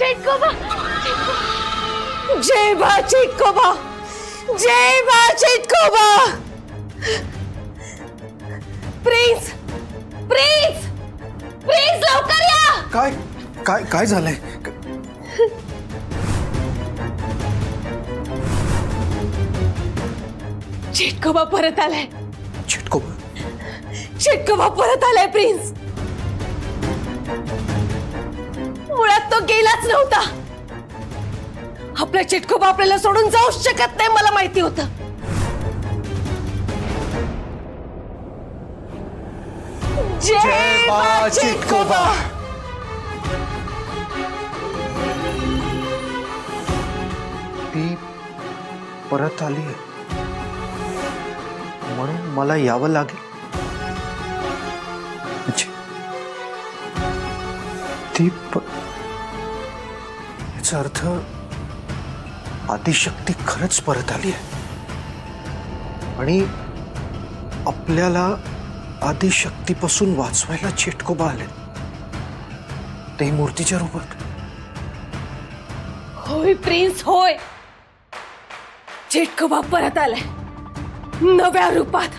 चिटकोबा, जय बा चिटकोबा, जय बा चिटकोबा। Prince, prince, prince लवकर या। काय काय काय झालंय? चिटकोबा परत आलाय, चिटकोबा? चिटकोबा परत आलाय प्रिन्स। मुळात तो गेलाच नव्हता। आपला चिटकोबा आपल्याला सोडून जाऊच शकत नाही, मला माहिती होतं। जय बा चिटकोबा। ती परत आली आहे म्हणून मला यावं लागेल। अच्छा, ती याचा अर्थ आदिशक्ती खरंच परत आली आहे आणि आपल्याला आदिशक्तीपासून वाचवायला चिटकोबा आले, ते मूर्तीच्या रूपात। होय प्रिन्स, होय। चिटकोबा परत आलाय नव्या रूपात,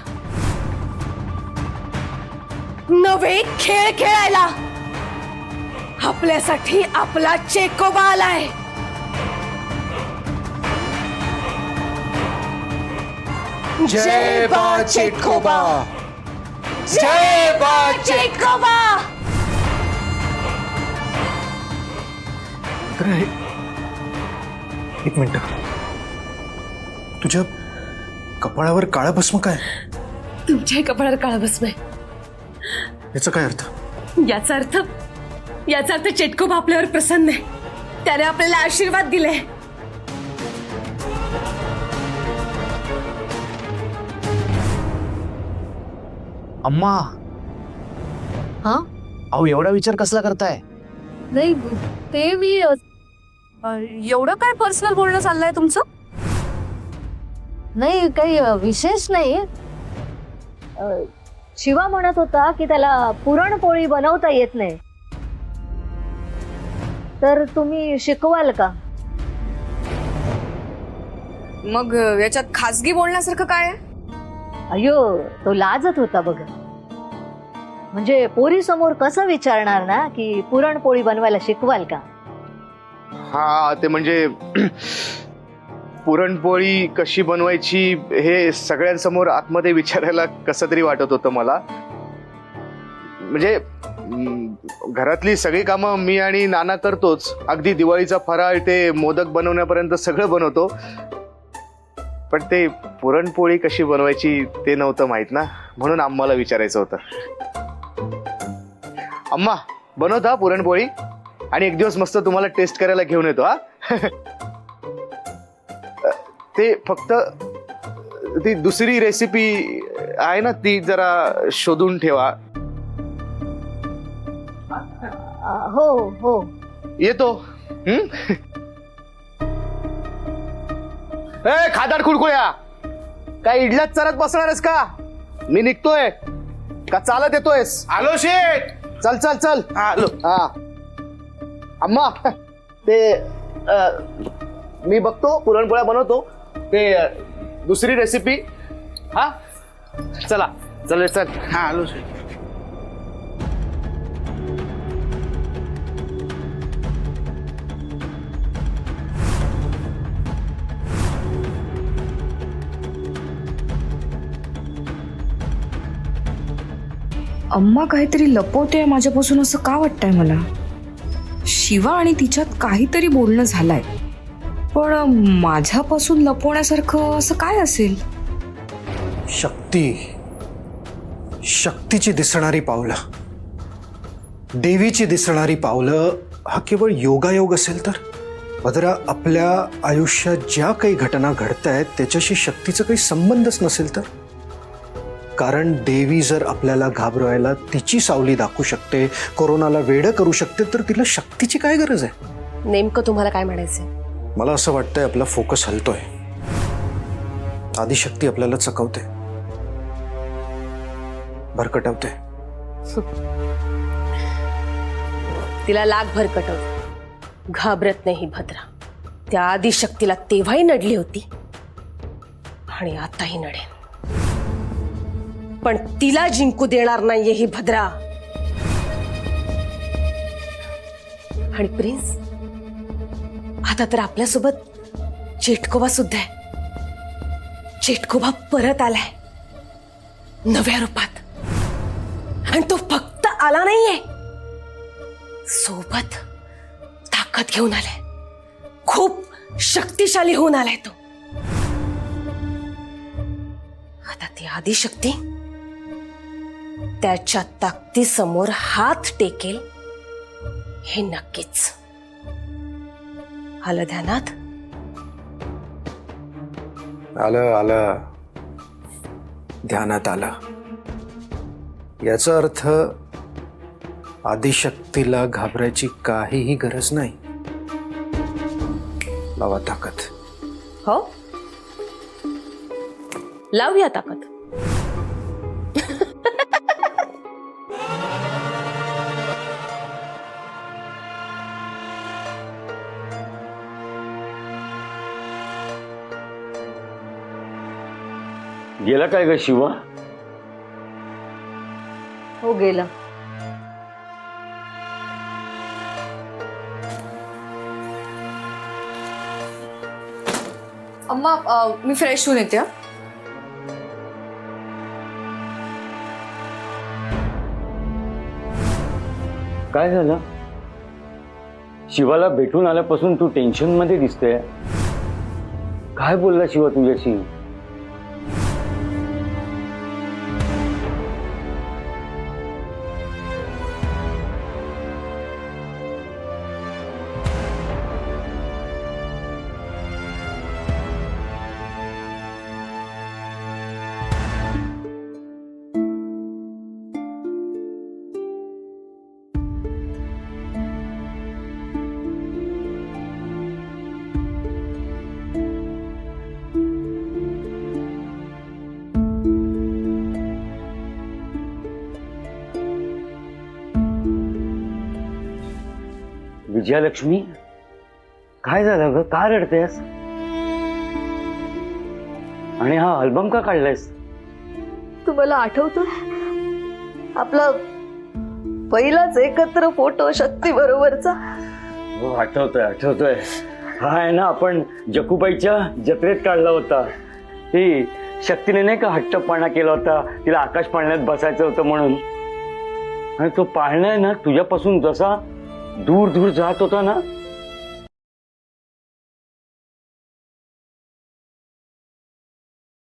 नवे खेळ खेळायला। आपल्यासाठी आपला चिटकोबा आलाय। जय बा चिटकोबा, जय बा चिटकोबा। एक मिनिट, तुझ्या कपाळावर काळा भस्म काय? तुमच्याही कपाळावर काळा भस्म आहे। याचा काय अर्थ? याचा अर्थ चिटकोबा आपल्यावर प्रसन्न आहे, त्याने आपल्याला आशीर्वाद दिले। अम्मा, हा? अहो एवढा विचार कसला करताय? नाही, ते मी एवढं काय पर्सनल बोलणं चाललंय तुमचं? नाही, काही विशेष नाही। शिवा म्हणत होता की त्याला पुरणपोळी बनवता येत नाही, तर तुम्ही शिकवाल का? मग याच्यात खासगी बोलण्यासारखं काय आहे? अयो, तो लाजत होता बघ। म्हणजे पोरी समोर कसं विचारणार ना की पुरणपोळी बनवायला शिकवाल का? हा, ते म्हणजे पुरणपोळी कशी बनवायची हे सगळ्यांसमोर आतमध्ये विचारायला कसं तरी वाटत होतं मला। म्हणजे घरातली सगळी कामं मी आणि नाना करतोच, अगदी दिवाळीचा फराळ ते मोदक बनवण्यापर्यंत सगळं बनवतो, पण ते पुरणपोळी कशी बनवायची ते नव्हतं माहित ना, म्हणून आम्हाला विचारायचं होतं। अम्मा, बनवता पुरणपोळी आणि एक दिवस मस्त तुम्हाला टेस्ट करायला घेऊन येतो। हा ते फक्त ती दुसरी रेसिपी आहे ना, ती जरा शोधून ठेवा। हो हो, येतो। ए खादाड खुडकुळ्या, काय इडल्यात चालत बसणारच का? मी निघतोय का चालत येतोयस? आलो शेठ। चल चल चल, आलो। हा अम्मा, ते मी बघतो पुरणपोळ्या बनवतो, ते दुसरी रेसिपी। हा चला चल चल। हा आलो शेठ। अम्मा काहीतरी लपवते माझ्यापासून, असं का वाटतंय मला? शिवा आणि तिच्यात काहीतरी बोलणं झालंय, पण माझ्यापासून लपवण्यासारखं असं काय असेल? शक्तीची दिसणारी पावलं, देवीची दिसणारी पावलं, हा केवळ योगायोग असेल तर? बदरा, आपल्या आयुष्यात ज्या काही घटना घडतायत त्याच्याशी शक्तीचा काही संबंधच नसेल तर? कारण देवी जर आपल्याला घाबरवायला तिची सावली दाखवू शकते, कोरोनाला वेडं करू शकते, तर तिला शक्तीची काय गरज आहे? नेमकं तुम्हाला काय म्हणायचंय? मला असं वाटतंय आपला फोकस हलतोय, आदिशक्ती आपल्याला चकवते, भरकटवते। तिला लाख भरकटव, घाबरत नाही ही भद्रा. त्या आदिशक्तीला तेव्हाही नडली होती आणि आताही नडेल. पण तिला जिंकू देणार नाहीये ही भद्रा. आणि प्रिन्स, आता तर आपल्यासोबत चेटकोबा सुद्धा आहे. चेटकोबा परत आलाय नव्या रूपात. आणि तो फक्त आला नाहीये, सोबत ताकद घेऊन आलाय. खूप शक्तिशाली होऊन आलाय तो. आता ती आदिशक्ती त्याच्या ताकदीसमोर हात टेकेल हे नक्कीच. आलं ध्यानात? आलं आलं ध्यानात आलं. याचा अर्थ आदिशक्तीला घाबरायची काहीही गरज नाही. लावा ताकद. हो, लावूया ताकद. गेला काय ग शिवा? हो गेला. अम्मा मी फ्रेश होऊन येते. काय झालं? शिवाला भेटून आल्यापासून तू टेन्शन मध्ये दिसते. काय बोलला शिवा तुझ्याशी? विजयालक्ष्मी, काय झालं ग? का रडतेस? आणि हा अल्बम का काढलायस? तुम्हाला आठवतो आपला पहिलाच एकत्र फोटो शक्ती बरोबरचा? हो, आठवतोय आठवतोय. हा आहे ना, आपण जकूबाईच्या जत्रेत काढला होता. ती शक्तीने नाही का हट्टपणा केला होता, तिला आकाश पाळण्यात बसायचं होतं म्हणून. आणि तो पाळणा आहे ना तुझ्यापासून जसा दूर दूर जात होता ना,